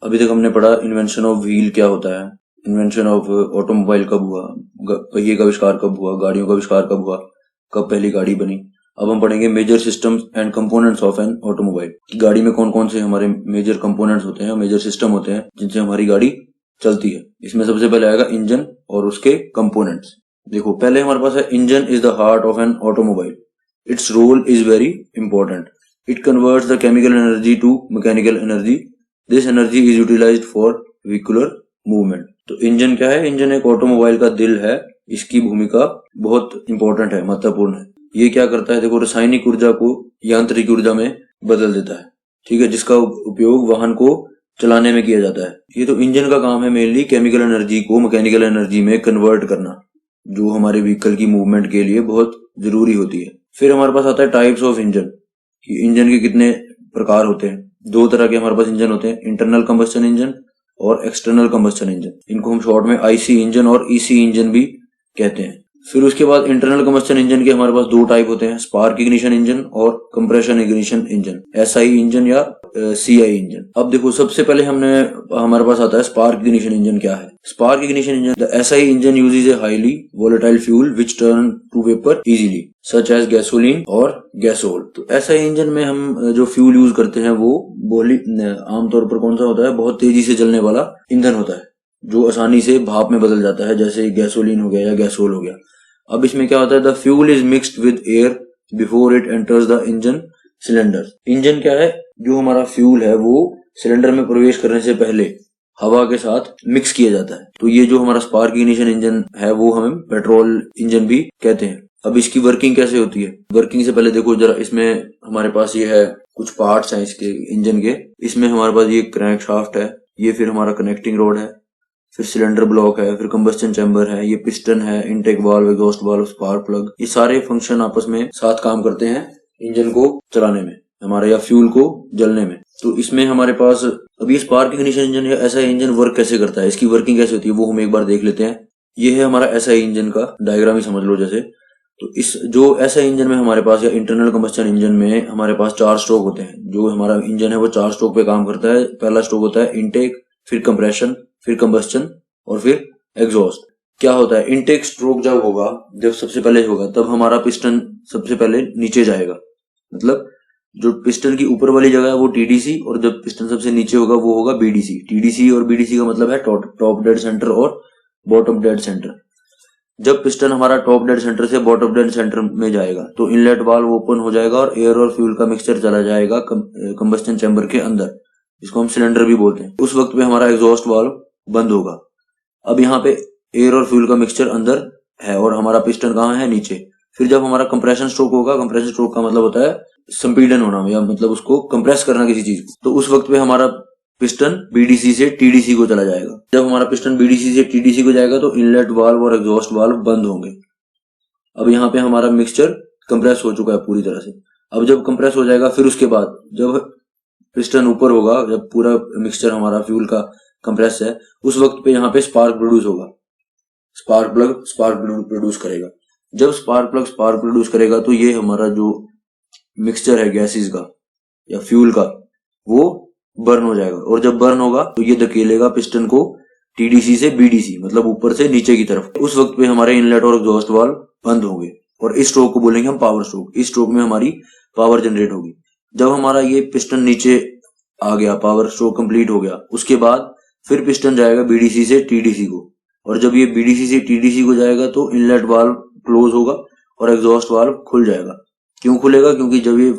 अभी तक हमने पढ़ा इन्वेंशन ऑफ व्हील क्या होता है, इन्वेंशन ऑफ ऑटोमोबाइल कब हुआ, पहिए का आविष्कार कब हुआ, गाड़ियों का आविष्कार कब हुआ, कब पहली गाड़ी बनी। अब हम पढ़ेंगे major systems and components of an automobile, कि गाड़ी में कौन कौन से हमारे मेजर कंपोनेंट्स होते हैं, मेजर सिस्टम होते हैं जिनसे हमारी गाड़ी चलती है। इसमें सबसे पहले आएगा इंजन और उसके कंपोनेंट्स। देखो पहले हमारे पास है engine is the heart of an automobile, its role is very important, it converts the chemical energy to mechanical energy, this energy is utilized for vehicular movement. तो इंजन क्या है, इंजन एक ऑटोमोबाइल का दिल है, इसकी भूमिका बहुत इंपॉर्टेंट है, महत्वपूर्ण है। ये क्या करता है, देखो रासायनिक ऊर्जा को यांत्रिक ऊर्जा में बदल देता है, ठीक है, जिसका उपयोग वाहन को चलाने में किया जाता है। ये तो इंजन का काम है मेनली केमिकल एनर्जी को मैकेनिकल एनर्जी में कन्वर्ट करना, जो हमारे व्हीकल की मूवमेंट के लिए बहुत जरूरी होती है। फिर हमारे पास आता है टाइप्स ऑफ इंजन, कि इंजन के कितने प्रकार होते हैं। दो तरह के हमारे पास इंजन होते हैं, इंटरनल कंबस्शन इंजन और एक्सटर्नल कंबस्शन इंजन। इनको हम शॉर्ट में आईसी इंजन और ईसी इंजन भी कहते हैं। फिर उसके बाद इंटरनल कंबस्शन इंजन के हमारे पास दो टाइप होते हैं, स्पार्क इग्निशन इंजन और compression ignition engine, SI engine या सीआई इंजन। अब देखो सबसे पहले हमारे पास आता है स्पार्क इग्निशन इंजन। क्या है spark ignition engine? The SI engine uses a highly volatile fuel which turn to vapour easily such as gasoline और गैसोल। तो एसआई इंजन में हम जो फ्यूल यूज करते हैं वो आमतौर पर कौन सा होता है, बहुत तेजी से जलने वाला ईंधन होता है जो आसानी से भाप में बदल जाता है, जैसे गैसोलीन हो गया या गैसोल हो गया। अब इसमें क्या होता है, the fuel is mixed with air before it enters the engine cylinder. Engine क्या है, जो हमारा फ्यूल है वो सिलेंडर में प्रवेश करने से पहले हवा के साथ मिक्स किया जाता है। तो ये जो हमारा स्पार्क इग्निशन इंजन है वो हम पेट्रोल इंजन भी कहते हैं। अब इसकी वर्किंग कैसे होती है, वर्किंग से पहले देखो जरा, इसमें हमारे पास ये है कुछ पार्ट्स हैं इसके इंजन के। इसमें हमारे पास ये क्रैंक शाफ्ट है, ये फिर हमारा कनेक्टिंग रोड है, फिर सिलेंडर ब्लॉक है, फिर कंबस्टन चैम्बर है, ये पिस्टन है, intake valve, exhaust valve, spark plug. ये सारे फंक्शन आपस में साथ काम करते हैं इंजन को चलाने में हमारे, या फ्यूल को जलने में। तो इसमें हमारे पास अभी स्पार्क इग्निशन इंजन या एसआई इंजन वर्क कैसे करता है, इसकी वर्किंग कैसे होती है वो हम एक बार देख लेते हैं। ये है हमारा एसआई इंजन का डायग्राम ही समझ लो जैसे। तो इस जो एसआई इंजन में हमारे पास या इंटरनल कंबस्टन इंजन में हमारे पास 4 स्ट्रोक होते हैं। जो हमारा इंजन है वो 4 स्ट्रोक पे काम करता है। पहला स्ट्रोक होता है इनटेक, फिर कंप्रेशन, फिर कंबस्टन और फिर एग्जॉस्ट। क्या होता है, इनटेक स्ट्रोक जब होगा, जब सबसे पहले होगा, तब हमारा पिस्टन सबसे पहले नीचे जाएगा, मतलब जो पिस्टन की ऊपर वाली जगह है वो टीडीसी, और जब पिस्टन सबसे नीचे होगा वो होगा बीडीसी। टीडीसी और बीडीसी का मतलब है टॉप डेड सेंटर और बॉटम डेड सेंटर। जब पिस्टन हमारा टॉप डेड सेंटर से बॉटम डेड सेंटर में जाएगा तो इनलेट वाल्व ओपन हो जाएगा और एयर और फ्यूल का मिक्सचर चला जाएगा कंबस्टन चैम्बर के अंदर, इसको हम सिलेंडर भी बोलते हैं। उस वक्त पे हमारा एग्जॉस्ट वाल्व बंद होगा। अब यहाँ पे एयर और फ्यूल का मिक्सचर अंदर है और हमारा पिस्टन कहाँ है, नीचे। फिर जब हमारा कंप्रेशन स्ट्रोक होगा, कंप्रेशन स्ट्रोक का मतलब होता है संपीड़न होना, या मतलब उसको कंप्रेस करना किसी चीज को, तो उस वक्त पे हमारा पिस्टन बीडीसी से टीडीसी को चला जाएगा। जब हमारा पिस्टन बीडीसी से टीडीसी को जाएगा तो इनलेट वाल्व और एग्जॉस्ट वाल्व बंद होंगे। अब यहाँ पे हमारा मिक्सचर कंप्रेस हो चुका है पूरी तरह से। अब जब कंप्रेस हो जाएगा, फिर उसके बाद जब पिस्टन ऊपर होगा, जब पूरा मिक्सचर हमारा फ्यूल का कंप्रेस है, उस वक्त पे यहाँ पे स्पार्क प्रोड्यूस होगा, स्पार्क प्लग स्पार्क प्रोड्यूस करेगा। जब स्पार्क प्लग स्पार्क प्रोड्यूस करेगा तो ये हमारा जो मिक्सचर है गैसेस का या फ्यूल का, वो बर्न हो जाएगा, और जब बर्न होगा तो ये धकेलेगा पिस्टन को टीडीसी से बीडीसी, मतलब ऊपर से नीचे की तरफ। उस वक्त पे हमारे इनलेट और एग्जॉस्ट वाल्व बंद होंगे और इस स्ट्रोक को बोलेंगे हम पावर स्ट्रोक। इस स्ट्रोक में हमारी पावर जनरेट होगी। जब हमारा ये पिस्टन नीचे आ गया, पावर स्ट्रोक कंप्लीट हो गया, उसके बाद फिर पिस्टन जाएगा बीडीसी से टीडीसी को, और जब ये बीडीसी से टीडीसी को जाएगा तो इनलेट वाल्व क्लोज होगा और एग्जॉस्ट वाल्व खुल जाएगा। क्यों खुलेगा? क्योंकि जब ये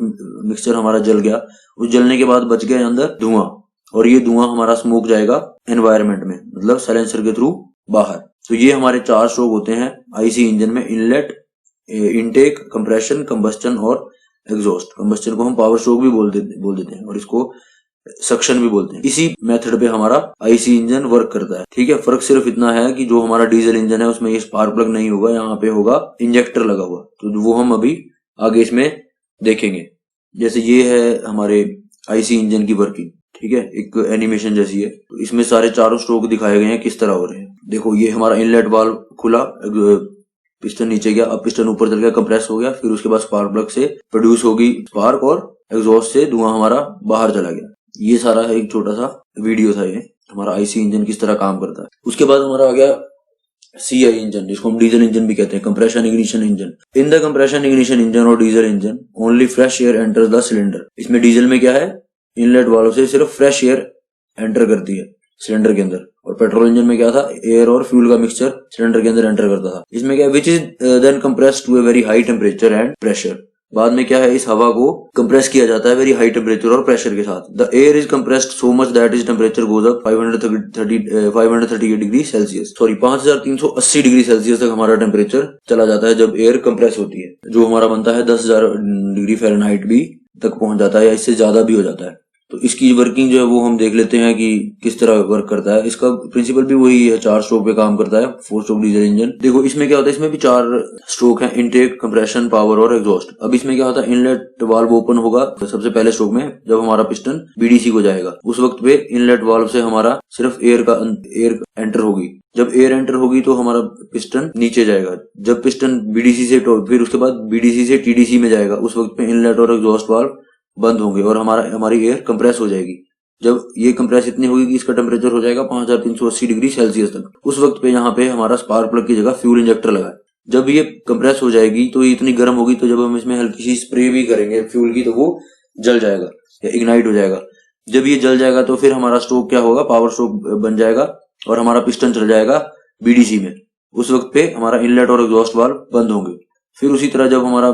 मिक्सचर हमारा जल गया, उस जलने के बाद बच गया अंदर धुआं, और ये धुआं हमारा स्मोक जाएगा एनवायरनमेंट में, मतलब साइलेंसर के थ्रू बाहर। तो ये हमारे 4 स्ट्रोक होते हैं आईसी इंजन में, इनलेट, इनटेक, कंप्रेशन, कंबस्टन और एग्जॉस्ट। कंबस्टन को हम पावर स्ट्रोक भी बोल देते हैं और इसको सक्शन भी बोलते हैं। इसी मेथड पे हमारा आईसी इंजन वर्क करता है, ठीक है। फर्क सिर्फ इतना है कि जो हमारा डीजल इंजन है उसमें ये स्पार्क प्लग नहीं होगा, यहाँ पे होगा इंजेक्टर लगा हुआ, तो वो हम अभी आगे इसमें देखेंगे। जैसे ये है हमारे आईसी इंजन की वर्किंग, ठीक है, एक एनिमेशन जैसी है। तो इसमें सारे 4 स्ट्रोक दिखाए गए हैं किस तरह हो रहे हैं। देखो ये हमारा इनलेट वाल्व खुला, पिस्टन नीचे गया, अब पिस्टन ऊपर चल गया, कंप्रेस हो गया, फिर उसके बाद स्पार्क प्लग से प्रोड्यूस होगी स्पार्क और एग्जॉस्ट से धुआं हमारा बाहर चला गया। ये सारा एक छोटा सा वीडियो था, ये हमारा आईसी इंजन किस तरह काम करता है। उसके बाद हमारा आ गया सीआई इंजन, जिसको हम डीजल इंजन भी कहते हैं, compression ignition engine. In the compression ignition engine or diesel engine only fresh air enters the cylinder. इसमें डीजल में क्या है, इनलेट वाल्व से सिर्फ फ्रेश एयर एंटर करती है सिलेंडर के अंदर, और पेट्रोल इंजन में क्या था, एयर और फ्यूल का मिक्सचर सिलेंडर के अंदर एंटर करता था। इसमें क्या, which is then compressed to a very high temperature and pressure. बाद में क्या है, इस हवा को कंप्रेस किया जाता है वेरी हाई टेम्परेचर और प्रेशर के साथ। The air is compressed so much that is temperature goes up 538 degree Celsius, sorry 5380 degree Celsius तक हमारा टेम्परेचर चला जाता है जब एयर कंप्रेस होती है, जो हमारा बनता है 10,000 डिग्री फ़ारेनहाइट भी तक पहुंच जाता है, या इससे ज्यादा भी हो जाता है। तो इसकी वर्किंग जो है वो हम देख लेते हैं कि किस तरह वर्क करता है। इसका प्रिंसिपल भी वही है, 4 स्ट्रोक पे काम करता है, 4 स्ट्रोक डीजल इंजन। देखो इसमें क्या होता है, इसमें भी 4 स्ट्रोक हैं, इनटेक, कंप्रेशन, पावर और एग्जॉस्ट। अब इसमें क्या होता है, इनलेट वाल्व ओपन होगा सबसे पहले स्ट्रोक में जब हमारा पिस्टन बीडीसी को जाएगा, उस वक्त पे इनलेट वाल्व से हमारा सिर्फ एयर एंटर होगी। जब एयर एंटर होगी तो हमारा पिस्टन नीचे जाएगा। जब पिस्टन बीडीसी से फिर उसके बाद बीडीसी से टीडीसी में जाएगा, उस वक्त पे इनलेट और एग्जॉस्ट वाल्व बंद होंगे और हमारी एयर कंप्रेस हो जाएगी। जब ये कंप्रेस इतनी होगी कि इसका टेम्परेचर हो जाएगा 5380 डिग्री सेल्सियस तक, उस वक्त पे यहाँ पे हमारा स्पार्क प्लग की जगह फ्यूल इंजेक्टर लगा है। जब ये कंप्रेस हो जाएगी तो ये इतनी गर्म होगी, तो जब हम इसमें हल्की सी स्प्रे भी करेंगे फ्यूल की तो वो जल जाएगा या इग्नाइट हो जाएगा। जब ये जल जाएगा तो फिर हमारा स्ट्रोक क्या होगा, पावर स्ट्रोक बन जाएगा और हमारा पिस्टन चल जाएगा बीडीसी में। उस वक्त पे हमारा इनलेट और एग्जॉस्ट वाल्व बंद होंगे। फिर उसी तरह जब हमारा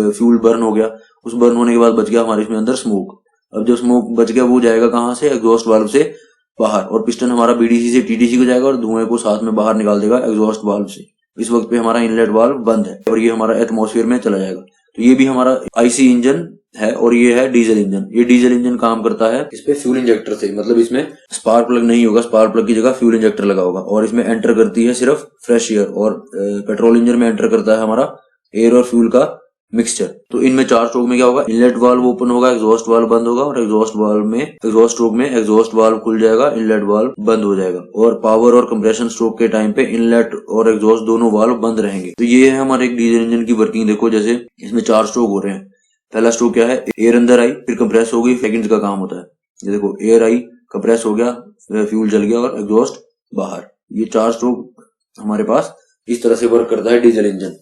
फ्यूल बर्न हो गया, उस बर्न होने के बाद बच गया हमारे इसमें अंदर स्मोक। अब जो स्मोक बच गया वो जाएगा कहाँ से, एग्जॉस्ट वाल्व से बाहर, और पिस्टन हमारा बीडीसी से टीडीसी को जाएगा और धुएं को साथ में बाहर निकाल देगा एग्जॉस्ट वाल्व से। इस वक्त पे हमारा इनलेट वाल्व बंद है और ये हमारा एटमॉस्फेयर में चला जाएगा। तो ये भी हमारा आईसी इंजन है और ये है डीजल इंजन। ये डीजल इंजन काम करता है इस पे फ्यूल इंजेक्टर से, मतलब इसमें स्पार्क प्लग नहीं होगा, स्पार्क प्लग की जगह फ्यूल इंजेक्टर लगा होगा, और इसमें एंटर करती है सिर्फ फ्रेश एयर। और पेट्रोल इंजन में एंटर करता है हमारा एयर और फ्यूल का मिक्सचर। तो इनमें 4 स्ट्रोक में क्या होगा, इनलेट वाल्व ओपन होगा, एग्जॉस्ट वाल्व बंद होगा, और एग्जॉस्ट स्ट्रोक में एग्जॉस्ट वाल्व खुल जाएगा, इनलेट वाल्व बंद हो जाएगा। और पावर और कंप्रेशन स्ट्रोक के टाइम पे इनलेट और एग्जॉस्ट दोनों वाल्व बंद रहेंगे। तो ये है हमारे एक डीजल इंजन की वर्किंग। देखो जैसे इसमें 4 स्ट्रोक हो रहे हैं। पहला स्ट्रोक क्या है, एयर अंदर आई फिर कंप्रेस हो गई, सेकंड्स का काम होता है। ये देखो एयर आई, कंप्रेस हो गया, फ्यूल जल गया और एग्जॉस्ट बाहर। ये 4 स्ट्रोक हमारे पास इस तरह से वर्क करता है डीजल इंजन।